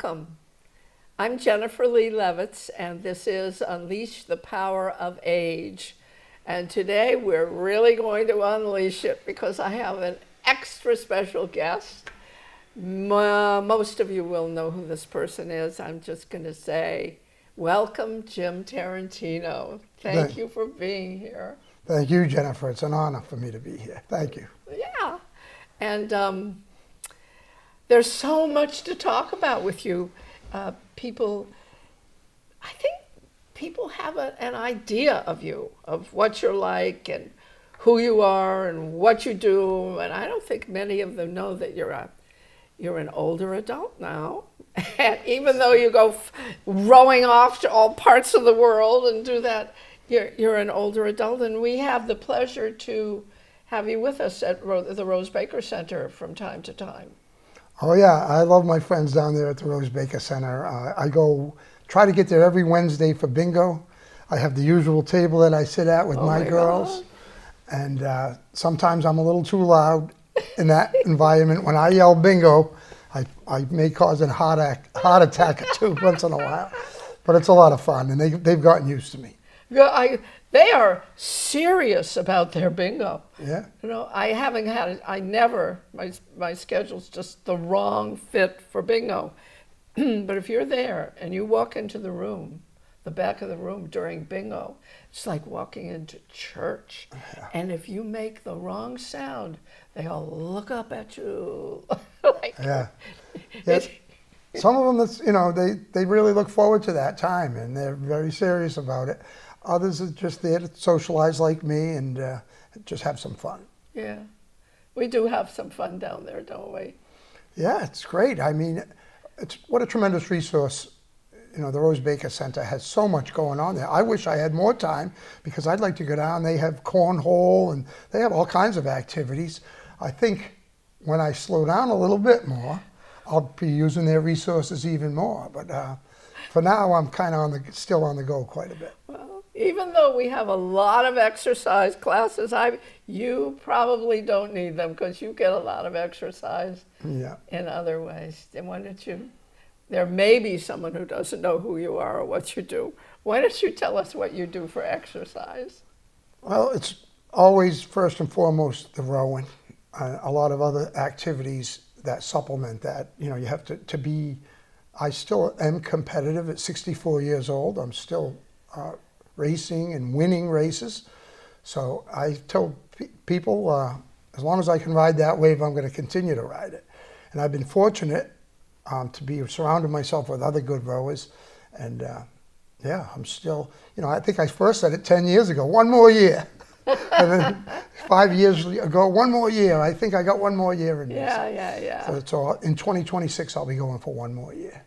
welcome. I'm Jennifer Lee Levitz, and this is Unleash the Power of Age. And today we're really going to unleash it because I have an extra special guest. Most of you will know who this person is. I'm just going to say, welcome, Jim Tarantino. Thank you for being here. Thank you, Jennifer. It's an honor for me to be here. Thank you. Yeah. And there's so much to talk about with you. I think people have an idea of you, of what you're like and who you are and what you do. And I don't think many of them know that you're an older adult now. And even though you go rowing off to all parts of the world and do that, you're an older adult. And we have the pleasure to have you with us at the Rose Baker Center from time to time. Oh yeah, I love my friends down there at the Rose Baker Center. I try to get there every Wednesday for bingo. I have the usual table that I sit at with my girls. God. And sometimes I'm a little too loud in that environment. When I yell bingo, I may cause a heart attack or two once in a while. But it's a lot of fun, and they've gotten used to me. Yeah, they are serious about their bingo. Yeah. You know, I haven't had it. My schedule's just the wrong fit for bingo. But if you're there and you walk into the room, the back of the room during bingo, it's like walking into church. Yeah. And if you make the wrong sound, they all look up at you. Yeah. Some of them, they really look forward to that time, and they're very serious about it. Others are just there to socialize like me and just have some fun. Yeah. We do have some fun down there, don't we? Yeah, it's great. I mean, what a tremendous resource. The Rose Baker Center has so much going on there. I wish I had more time because I'd like to go down. They have cornhole and they have all kinds of activities. I think when I slow down a little bit more, I'll be using their resources even more. But for now, I'm kind of still on the go quite a bit. Well, even though we have a lot of exercise classes, you probably don't need them because you get a lot of exercise in other ways. And why don't you? There may be someone who doesn't know who you are or what you do. Why don't you tell us what you do for exercise? Well, it's always first and foremost the rowing. A lot of other activities that supplement that. You have to be. I still am competitive at 64 years old. I'm still racing and winning races. So I tell people, as long as I can ride that wave, I'm going to continue to ride it. And I've been fortunate to be surrounded myself with other good rowers. And I'm still, I think I first said it 10 years ago, one more year. And then 5 years ago, one more year. I think I got one more year in me. Yeah. So in 2026, I'll be going for one more year.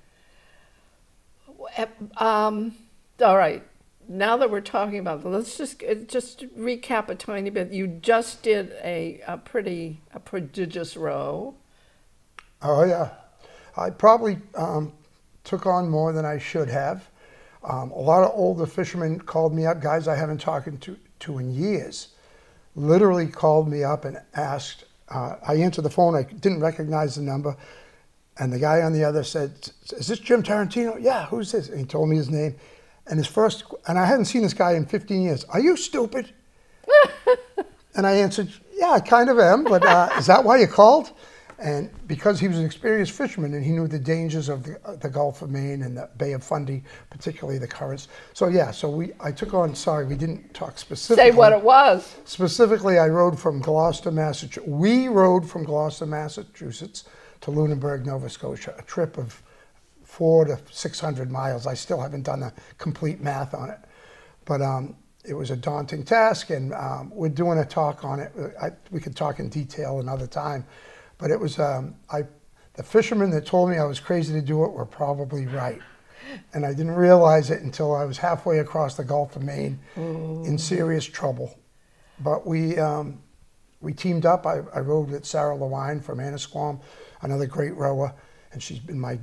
All right. Now that we're talking about it, let's just recap a tiny bit. You just did a prodigious row. Oh yeah, I probably took on more than I should have. A lot of older fishermen called me up, guys I haven't talked to in years, literally called me up and asked. I answered the phone. I didn't recognize the number, and the guy on the other said, "Is this Jim Tarantino?" "Yeah, who's this?" And he told me his name. And I hadn't seen this guy in 15 years. "Are you stupid?" And I answered, "Yeah, I kind of am, but is that why you called?" And because he was an experienced fisherman and he knew the dangers of the Gulf of Maine and the Bay of Fundy, particularly the currents. So I took on, we didn't talk specifically. Say what it was. Specifically, I rode from Gloucester, Massachusetts. We rode from Gloucester, Massachusetts to Lunenburg, Nova Scotia, a trip of 400 to 600 miles. I still haven't done the complete math on it. But it was a daunting task, and we're doing a talk on it. We could talk in detail another time. But it was, the fishermen that told me I was crazy to do it were probably right. And I didn't realize it until I was halfway across the Gulf of Maine in serious trouble. But we teamed up. I rode with Sarah Lewine from Annisquam, another great rower. And she's been my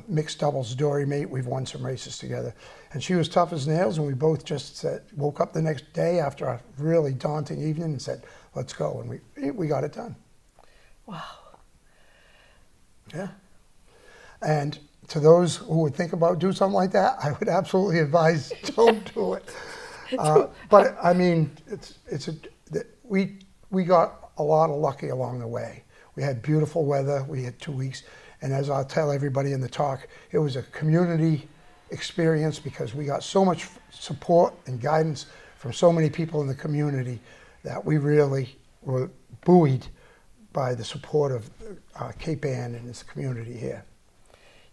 mixed doubles dory mate. We've won some races together. And she was tough as nails, and we both just woke up the next day after a really daunting evening and said, "Let's go." And we got it done. Wow. Yeah. And to those who would think about doing something like that, I would absolutely advise don't do it. But I mean, we got a lot of lucky along the way. We had beautiful weather. We had 2 weeks, and as I'll tell everybody in the talk, it was a community experience because we got so much support and guidance from so many people in the community that we really were buoyed by the support of Cape Ann and its community here.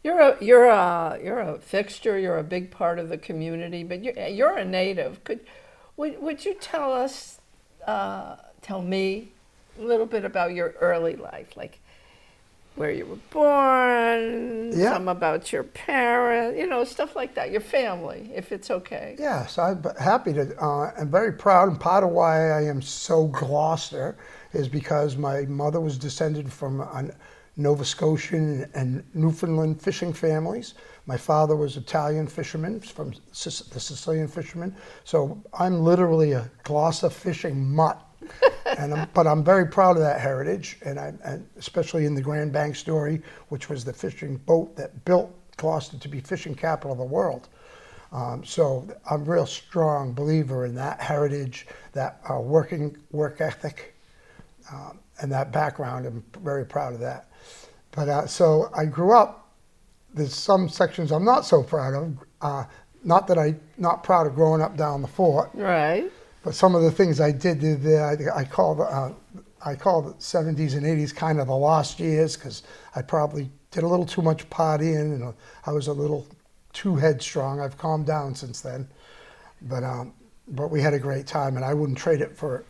You're a fixture. You're a big part of the community, but you're a native. Would you tell me a little bit about your early life, like where you were born, some about your parents, stuff like that, your family, if it's okay. Yes, I'm happy to. I'm very proud, and part of why I am so Gloucester is because my mother was descended from Nova Scotian and Newfoundland fishing families. My father was Italian fisherman from the Sicilian fishermen. So I'm literally a Gloucester fishing mutt. But I'm very proud of that heritage, and especially in the Grand Bank story, which was the fishing boat that built Gloucester to be fishing capital of the world. So I'm a real strong believer in that heritage, that work ethic, and that background. I'm very proud of that. But so I grew up. There's some sections I'm not so proud of. Not that I'm not proud of growing up down the fort. Right. But some of the things I did there, I call the 70s and 80s kind of the lost years because I probably did a little too much partying and I was a little too headstrong. I've calmed down since then. But we had a great time, and I wouldn't trade it for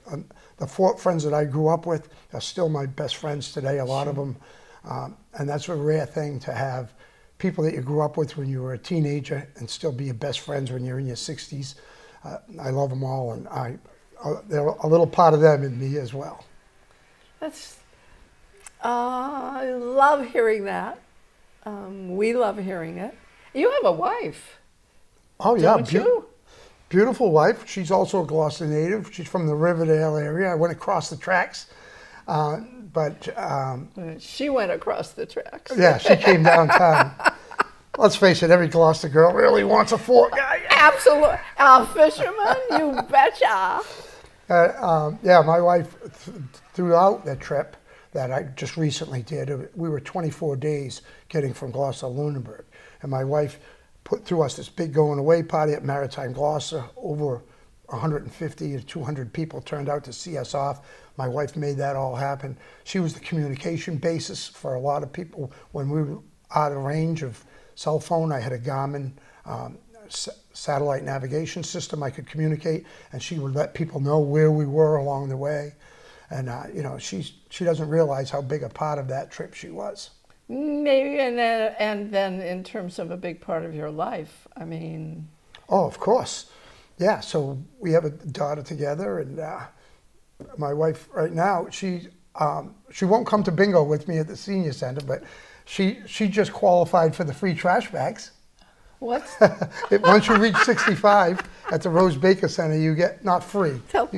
the fort friends that I grew up with are still my best friends today, a lot of them. And that's a rare thing to have people that you grew up with when you were a teenager and still be your best friends when you're in your 60s. I love them all, and they're a little part of them in me as well. I love hearing that. We love hearing it. You have a wife. Oh yeah, don't you? Beautiful wife. She's also a Gloucester native. She's from the Riverdale area. I went across the tracks, She went across the tracks. Yeah, she came downtown. Let's face it, every Gloucester girl really wants a fort guy. Absolutely. A fisherman, you betcha. Yeah, my wife, throughout the trip that I just recently did, we were 24 days getting from Gloucester to Lunenburg. And my wife put through us this big going away party at Maritime Gloucester. Over 150 to 200 people turned out to see us off. My wife made that all happen. She was the communication basis for a lot of people. When we were out of range of cell phone, I had a Garmin satellite navigation system I could communicate, and she would let people know where we were along the way. And she doesn't realize how big a part of that trip she was. Maybe, and then in terms of a big part of your life, I mean. Oh, of course. Yeah, so we have a daughter together, and my wife right now, she won't come to bingo with me at the senior center, but she just qualified for the free trash bags. What? Once you reach 65 at the Rose Baker Center, you get not free. Tell.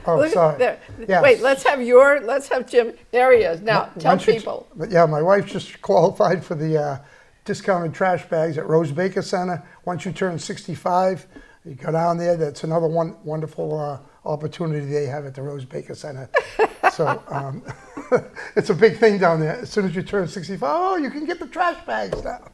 Oh, sorry. There. Yes. Wait, let's have Jim. There he is. Now, tell people. But yeah, my wife just qualified for the discounted trash bags at Rose Baker Center. Once you turn 65, you go down there. That's another wonderful opportunity they have at the Rose Baker Center. So it's a big thing down there. As soon as you turn 65, you can get the trash bags now.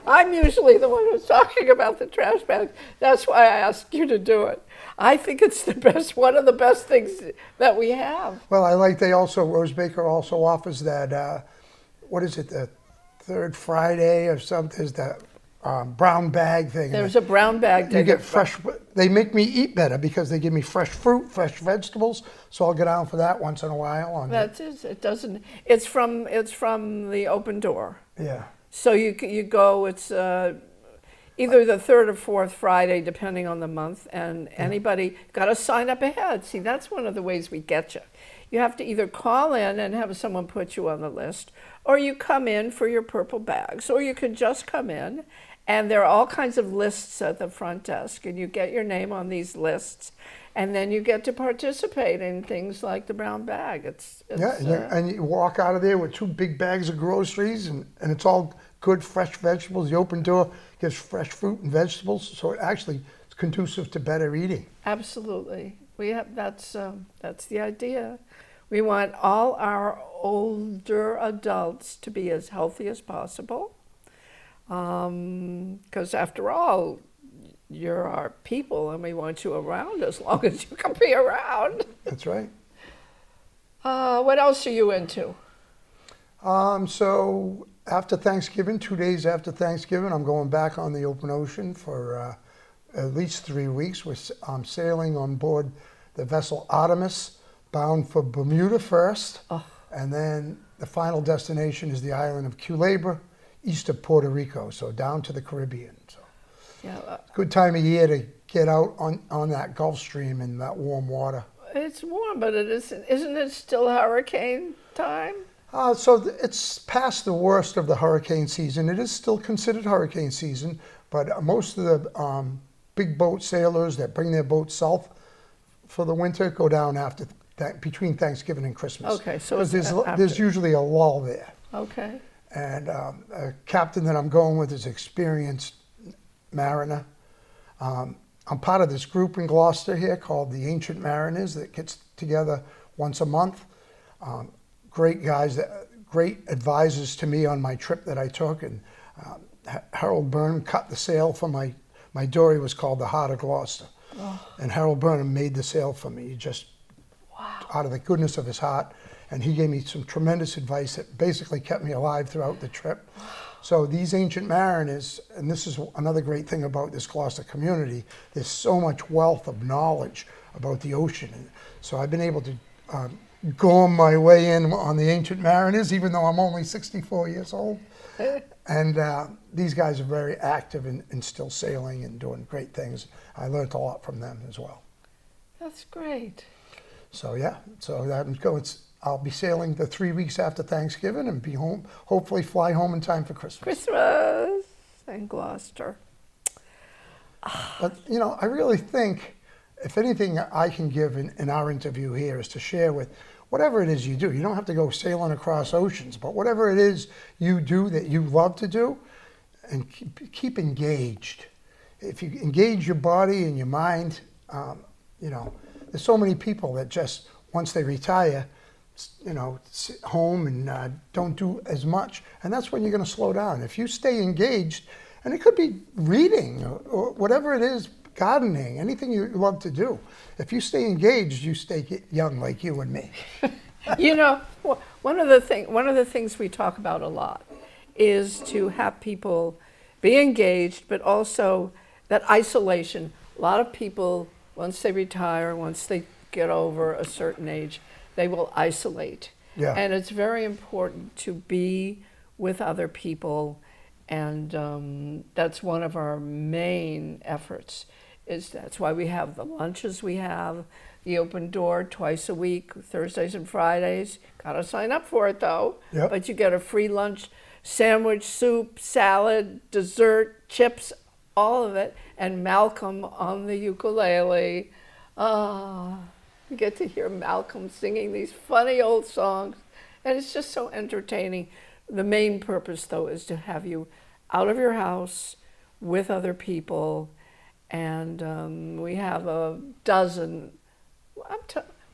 I'm usually the one who's talking about the trash bags. That's why I asked you to do it. I think it's one of the best things that we have. Well, Rose Baker also offers that, what is it, the third Friday or something, there's that brown bag thing. There's a brown bag. You get fresh, they make me eat better because they give me fresh fruit, fresh vegetables, so I'll go down for that once in a while. It's from the Open Door. Yeah. So you go, it's either the third or fourth Friday, depending on the month, and anybody got to sign up ahead. See, that's one of the ways we get you. You have to either call in and have someone put you on the list, or you come in for your purple bags, or you could just come in, and there are all kinds of lists at the front desk, and you get your name on these lists, and then you get to participate in things like the brown bag. Yeah, and you walk out of there with 2 big bags of groceries, and it's all good, fresh vegetables. The open door gives fresh fruit and vegetables, so it actually is conducive to better eating. Absolutely. We have that's the idea. We want all our older adults to be as healthy as possible, because after all, you're our people, and we want you around as long as you can be around. That's right. What else are you into? So after Thanksgiving, 2 days after Thanksgiving, I'm going back on the open ocean for at least 3 weeks. I'm sailing on board the vessel Artemis, bound for Bermuda first, and then the final destination is the island of Culebra, east of Puerto Rico, so down to the Caribbean. So Yeah, good time of year to get out on that Gulf Stream in that warm water. it's warm, but isn't it still hurricane time? It's past the worst of the hurricane season. It is still considered hurricane season, but most of the big boat sailors that bring their boats south for the winter go down after between Thanksgiving and Christmas. Okay, so 'Cause it's there's usually a lull there. Okay. And a captain that I'm going with is experienced mariner. I'm part of this group in Gloucester here called the Ancient Mariners that gets together once a month. Great guys, great advisors to me on my trip that I took. And Harold Burnham cut the sail for my dory was called the Heart of Gloucester. And Harold Burnham made the sail for me, just out of the goodness of his heart. And he gave me some tremendous advice that basically kept me alive throughout the trip. So these Ancient Mariners, and this is another great thing about this Gloucester community, there's so much wealth of knowledge about the ocean. And so I've been able to go my way in on the Ancient Mariners, even though I'm only 64 years old. And these guys are very active and still sailing and doing great things. I learned a lot from them as well. That's great. So yeah, I'll be sailing the 3 weeks after Thanksgiving and be home, hopefully fly home in time for Christmas. Christmas in Gloucester. But I really think if anything I can give in our interview here is to share with whatever it is you do. You don't have to go sailing across oceans, but whatever it is you do that you love to do, and keep engaged. If you engage your body and your mind, there's so many people that just, once they retire, sit home and don't do as much. And that's when you're going to slow down. If you stay engaged, and it could be reading or whatever it is, gardening, anything you love to do. If you stay engaged, you stay young like you and me. One of the things we talk about a lot is to have people be engaged, but also that isolation. A lot of people, once they retire, once they get over a certain age, they will isolate. Yeah. And it's very important to be with other people, and that's one of our main efforts. That's why we have the lunches we have, the open door twice a week, Thursdays and Fridays. Gotta sign up for it though. Yep. But you get a free lunch, sandwich, soup, salad, dessert, chips, all of it, and Malcolm on the ukulele. You get to hear Malcolm singing these funny old songs, and it's just so entertaining. The main purpose, though, is to have you out of your house with other people, and we have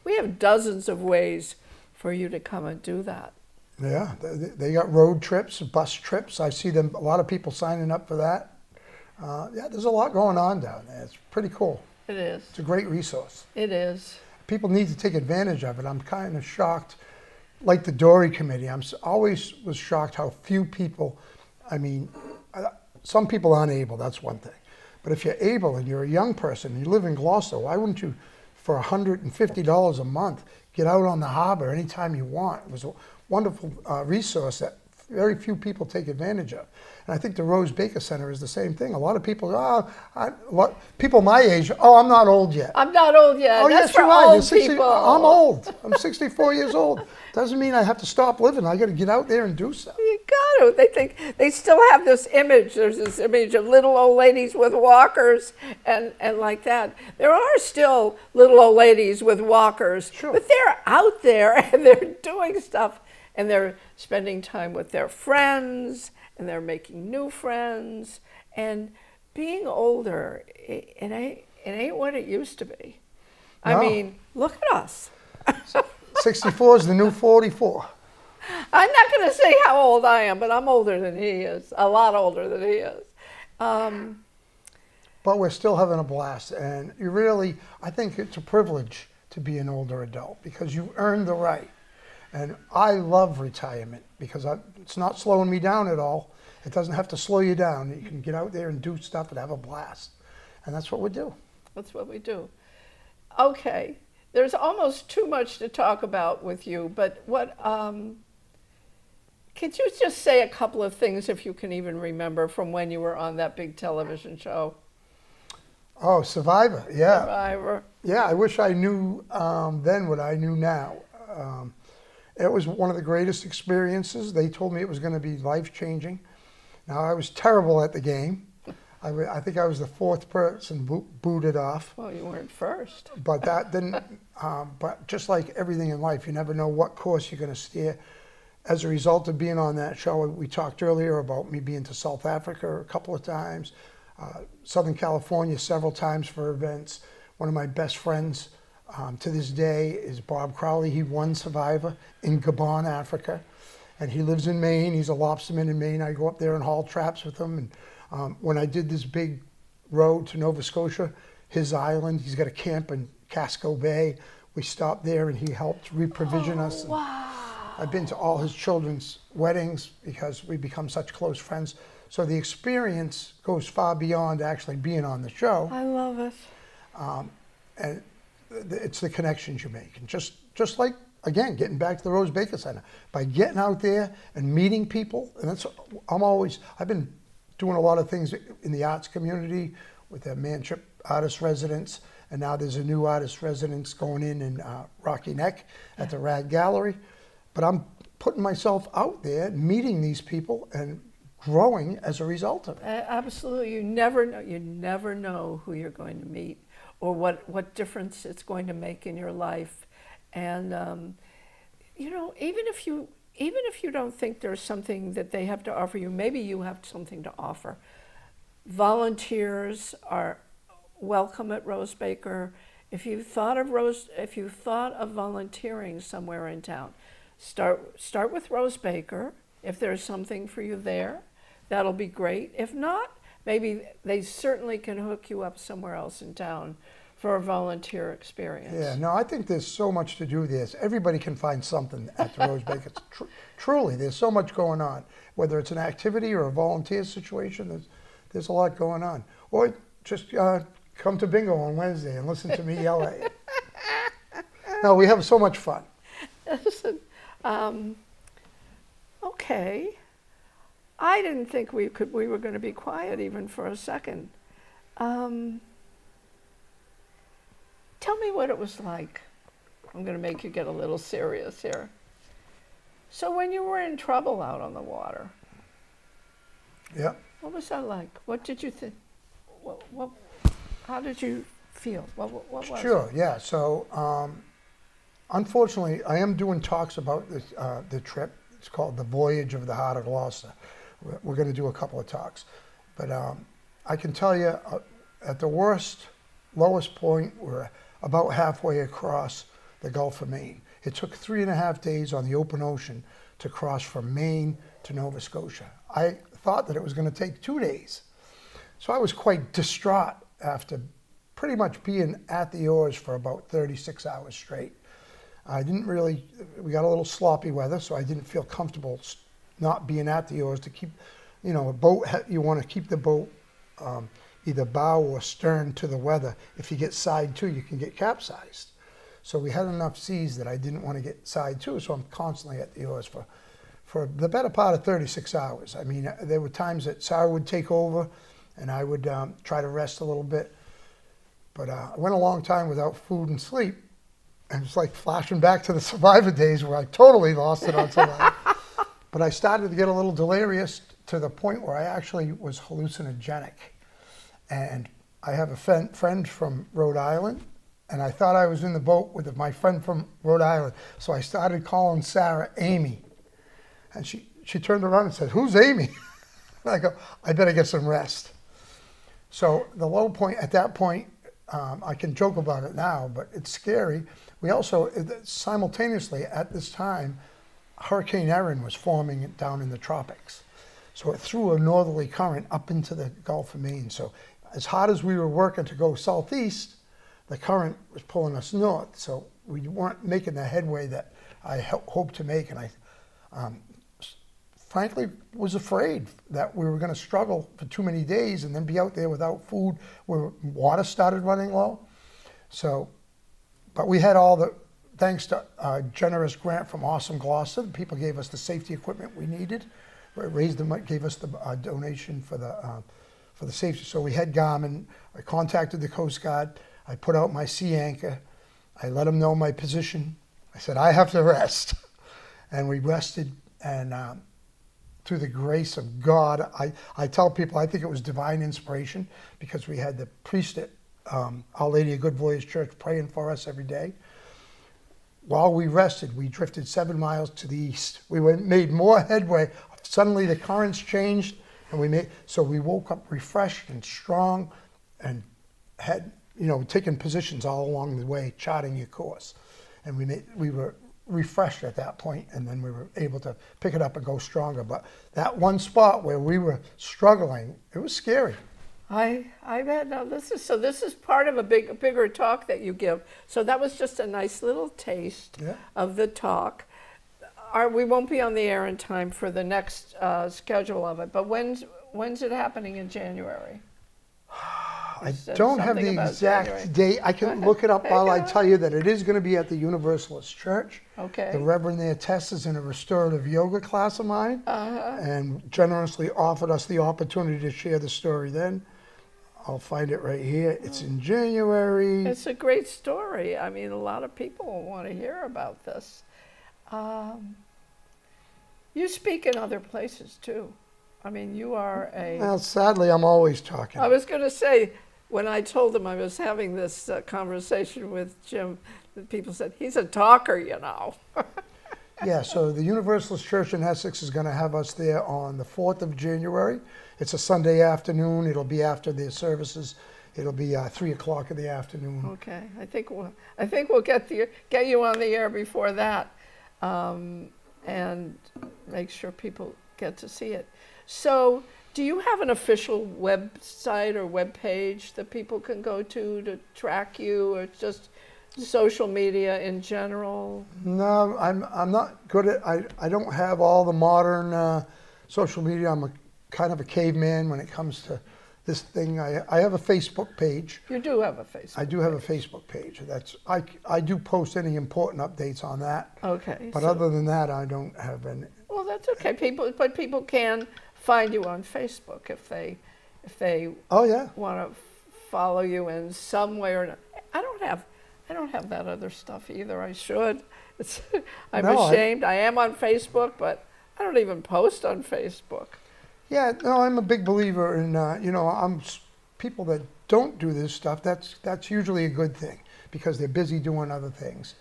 we have dozens of ways for you to come and do that. Yeah, they got road trips, bus trips. I see a lot of people signing up for that. There's a lot going on down there. It's pretty cool. It is. It's a great resource. It is. People need to take advantage of it. I'm kind of shocked, like the Dory Committee. Always was shocked how few people, some people aren't able, that's one thing. But if you're able and you're a young person and you live in Gloucester, why wouldn't you, for $150 a month, get out on the harbor anytime you want? It was a wonderful resource that very few people take advantage of. And I think the Rose Baker Center is the same thing. A lot of people, people my age, I'm not old yet. I'm not old yet. Oh, That's yes, for you are. old You're 60, people. I'm old. I'm 64 years old. Doesn't mean I have to stop living. I got to get out there and do stuff. You got do. They think they still have this image. There's this image of little old ladies with walkers and like that. There are still little old ladies with walkers, Sure. but they're out there and they're doing stuff and they're spending time with their friends and they're making new friends. And being older, it ain't what it used to be. I No. mean, look at us. 64 is the new 44. I'm not going to say how old I am, but I'm older than he is, a lot older than he is. But we're still having a blast. And you really, I think it's a privilege to be an older adult because you earned the right. And I love retirement because it's not slowing me down at all. It doesn't have to slow you down. You can get out there and do stuff and have a blast. And that's what we do. That's what we do. Okay, there's almost too much to talk about with you, but could you just say a couple of things, if you can even remember, from when you were on that big television show? Oh, Survivor, yeah. Survivor. Yeah, I wish I knew then what I knew now. It was one of the greatest experiences. They told me it was going to be life-changing. Now, I was terrible at the game. I think I was the fourth person booted off. Well, you weren't first. But that didn't, but just like everything in life, you never know what course you're going to steer. As a result of being on that show, we talked earlier about me being to South Africa a couple of times, Southern California several times for events. One of my best friends to this day is Bob Crowley. He won Survivor in Gabon, Africa. And he lives in Maine. He's a lobsterman in Maine. I go up there and haul traps with him. And when I did this big road to Nova Scotia, his island, he's got a camp in Casco Bay. We stopped there and he helped reprovision us. Wow. I've been to all his children's weddings because we become such close friends. So the experience goes far beyond actually being on the show. I love it. And it's the connections you make. And just like, again, getting back to the Rose Baker Center, by getting out there and meeting people, and I've been doing a lot of things in the arts community with the Manship Artist Residence, and now there's a new artist residence going in Rocky Neck at the Rad Gallery. But I'm putting myself out there, meeting these people, and growing as a result of it. Absolutely. You never know who you're going to meet or what difference it's going to make in your life. And even if you don't think there's something that they have to offer you, maybe you have something to offer. Volunteers are welcome at Rose Baker. If you thought of volunteering somewhere in town, start with Rose Baker. If there's something for you there, that'll be great. If not, maybe they certainly can hook you up somewhere else in town for a volunteer experience. Yeah, no, I think there's so much to do there. Everybody can find something at the Rose Baker. Truly, there's so much going on. Whether it's an activity or a volunteer situation, there's a lot going on. Or just come to bingo on Wednesday and listen to me yell at you. No, we have so much fun. Listen, okay. I didn't think we were going to be quiet even for a second. Tell me what it was like. I'm going to make you get a little serious here. So when you were in trouble out on the water, Yeah. what was that like? What did you think? How did you feel? What was Sure, it? yeah. So unfortunately, I am doing talks about the trip. It's called The Voyage of the Heart of Gloucester. We're going to do a couple of talks. But I can tell you, at the lowest point, we're about halfway across the Gulf of Maine. It took 3.5 days on the open ocean to cross from Maine to Nova Scotia. I thought that it was going to take 2 days. So I was quite distraught after pretty much being at the oars for about 36 hours straight. We got a little sloppy weather, so I didn't feel comfortable not being at the oars to keep, a boat, you want to keep the boat either bow or stern to the weather. If you get side to, you can get capsized. So we had enough seas that I didn't want to get side to, so I'm constantly at the oars for the better part of 36 hours. I mean, there were times that Sarah would take over and I would try to rest a little bit. But I went a long time without food and sleep. And it's like flashing back to the Survivor days where I totally lost it on Survivor. But I started to get a little delirious to the point where I actually was hallucinogenic. And I have a friend from Rhode Island, and I thought I was in the boat with my friend from Rhode Island. So I started calling Sarah Amy. And she turned around and said, "Who's Amy?" And I go, "I better get some rest." So the low point at that point, I can joke about it now, but it's scary. We also, simultaneously at this time, Hurricane Erin was forming down in the tropics. So it threw a northerly current up into the Gulf of Maine. So as hard as we were working to go southeast, the current was pulling us north. So we weren't making the headway that I hoped to make. And I frankly was afraid that we were going to struggle for too many days and then be out there without food where water started running low. So, but we had all the, thanks to a generous grant from Awesome Gloucester, people gave us the safety equipment we needed. Raised them, gave us the donation for the safety. So we had Garmin. I contacted the Coast Guard. I put out my sea anchor. I let them know my position. I said, I have to rest. And we rested, and through the grace of God, I tell people I think it was divine inspiration, because we had the priest at Our Lady of Good Voyage Church praying for us every day. While we rested, we drifted 7 miles to the east. We made more headway. Suddenly the currents changed, and so we woke up refreshed and strong, and had, taken positions all along the way, charting your course. And we were refreshed at that point, and then we were able to pick it up and go stronger. But that one spot where we were struggling, it was scary. I bet. Now this is part of a bigger talk that you give. So that was just a nice little taste of the talk. We won't be on the air in time for the next schedule of it. But when's it happening in January? I don't have the exact date. I can look it up while I tell you that it is going to be at the Universalist Church. Okay. The Reverend there, Tess, is in a restorative yoga class of mine, and generously offered us the opportunity to share the story then. I'll find it right here. It's in January. It's a great story. I mean, a lot of people will want to hear about this. You speak in other places too. I mean, you are a... Well, sadly, I'm always talking. I was going to say, when I told them I was having this conversation with Jim, people said, he's a talker, Yeah, so the Universalist Church in Essex is going to have us there on the 4th of January. It's a Sunday afternoon. It'll be after the services. It'll be 3 o'clock in the afternoon. Okay, I think we'll get you on the air before that, and make sure people get to see it. So, do you have an official website or web page that people can go to track you, or just social media in general? No, I'm not good at. I don't have all the modern social media. I'm kind of a caveman when it comes to this thing. I have a Facebook page. You do have a Facebook. I do have a Facebook page. I do post any important updates on that. Okay. But other than that, I don't have any. Well, that's okay. People can find you on Facebook if they want to follow you in some way or another. I don't have that other stuff either. I should. I'm ashamed. I am on Facebook, but I don't even post on Facebook. Yeah, no, I'm a big believer in people that don't do this stuff. That's usually a good thing, because they're busy doing other things,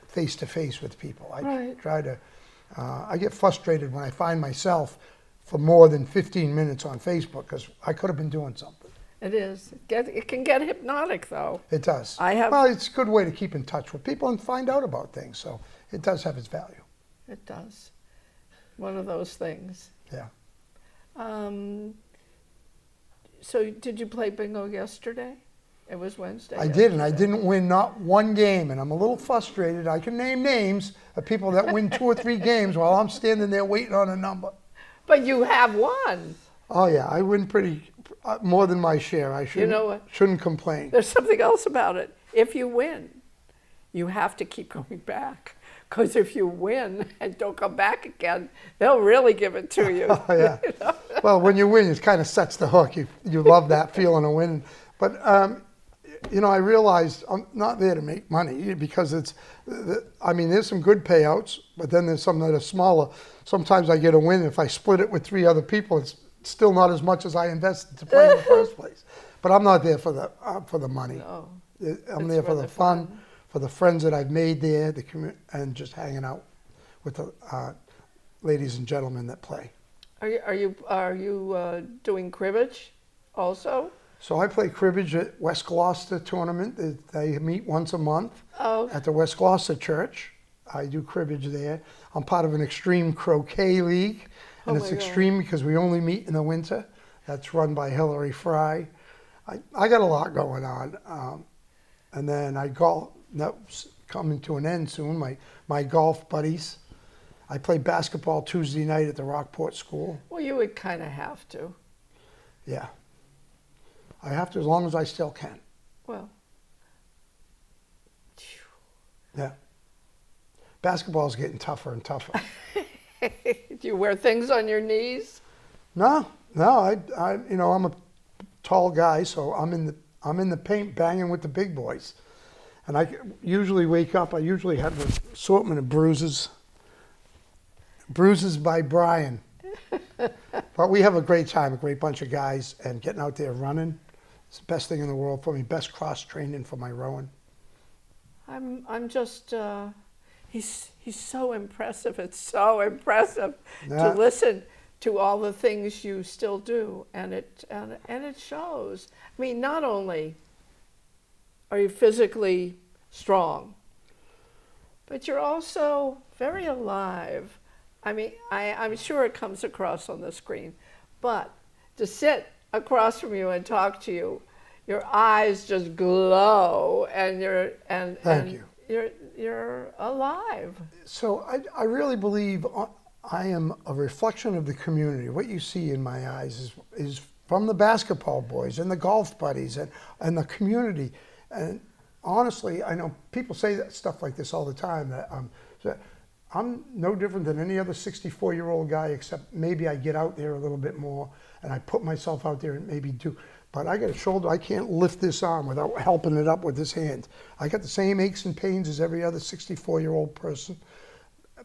face to face with people. I get frustrated when I find myself for more than 15 minutes on Facebook, because I could have been doing something. It is. It can get hypnotic, though. It does. Well, it's a good way to keep in touch with people and find out about things. So it does have its value. It does. One of those things. Yeah. So did you play bingo yesterday? It was Wednesday. I did, and I didn't win not one game, and I'm a little frustrated. I can name names of people that win 2 or 3 games while I'm standing there waiting on a number. But you have won. Oh yeah, I win pretty more than my share. I shouldn't. You know what? Shouldn't complain. There's something else about it. If you win, you have to keep going back. Because if you win and don't come back again, they'll really give it to you. Oh, yeah. Well, when you win, it kind of sets the hook. You love that feeling of winning. But you know, I realized I'm not there to make money because I mean, there's some good payouts, but then there's some that are smaller. Sometimes I get a win. If I split it with 3 other people, it's still not as much as I invested to play in the first place. But I'm not there for the money. No, I'm it's there for for the the fun, fun. for the friends that I've made there, and just hanging out with the ladies and gentlemen that play. Are you doing cribbage also? So I play cribbage at West Gloucester tournament. They meet once a month Oh, at the West Gloucester Church. I do cribbage there. I'm part of an extreme croquet league, and Oh it's my God. extreme because we only meet in the winter. That's run by Hillary Fry. I got a lot going on. And then I golf. That's coming to an end soon. My golf buddies. I play basketball Tuesday night at the Rockport School. well, you would kind of have to. Yeah. I have to as long as I still can. Well, Yeah. Basketball's getting tougher and tougher. do you wear things on your knees? No, you know, I'm a tall guy, so I'm in the paint banging with the big boys. And I usually wake up, I usually have an assortment of bruises. Bruises by Brian. But we have a great time, a great bunch of guys, and getting out there running. It's the best thing in the world for me, best cross training for my rowing. I'm just he's so impressive. It's so impressive Yeah. to listen to all the things you still do, and it shows. I mean, not only are you physically strong, but you're also very alive. I mean, I'm sure it comes across on the screen, but to sit across from you and talk to you, your eyes just glow, and Thank you. You're alive. So I really believe I am a reflection of the community. What you see in my eyes is from the basketball boys and the golf buddies and the community. And honestly, I know people say that stuff like this all the time, that I'm no different than any other 64-year-old guy, except maybe I get out there a little bit more and I put myself out there and maybe do. But I got a shoulder, I can't lift this arm without helping it up with this hand. I got the same aches and pains as every other 64-year-old person.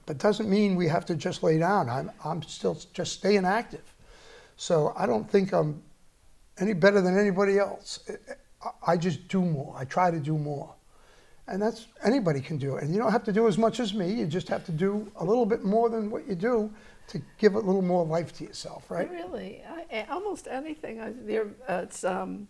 But doesn't mean we have to just lay down. I'm still just staying active. So I don't think I'm any better than anybody else. I just do more. I try to do more. And that's, anybody can do it. And you don't have to do as much as me. You just have to do a little bit more than what you do to give a little more life to yourself, right? Really, almost anything. It's an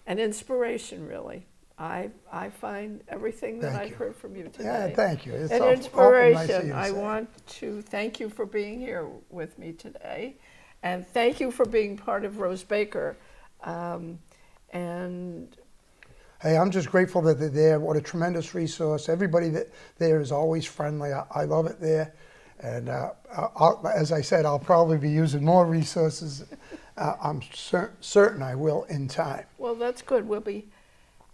inspiration, really. I find everything that Thank I've you. heard from you today Yeah, thank you. It's an awful nice of inspiration. you to I say. want to thank you for being here with me today, and thank you for being part of Rose Baker. And Hey, I'm just grateful that they're there. What a tremendous resource. Everybody that there is always friendly. I love it there. And as I said, I'll probably be using more resources. I'm certain I will in time. well, that's good. We'll be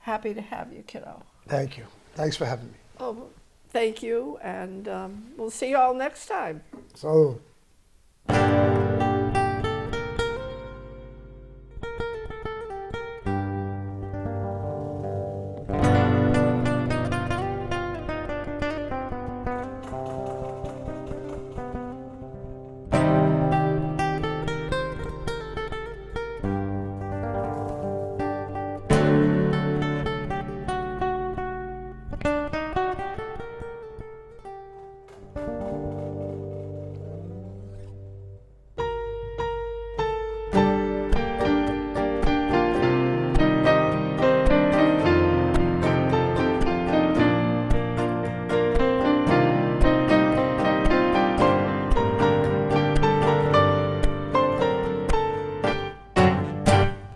happy to have you, kiddo. Thank you. Thanks for having me. Oh, thank you, and we'll see you all next time. So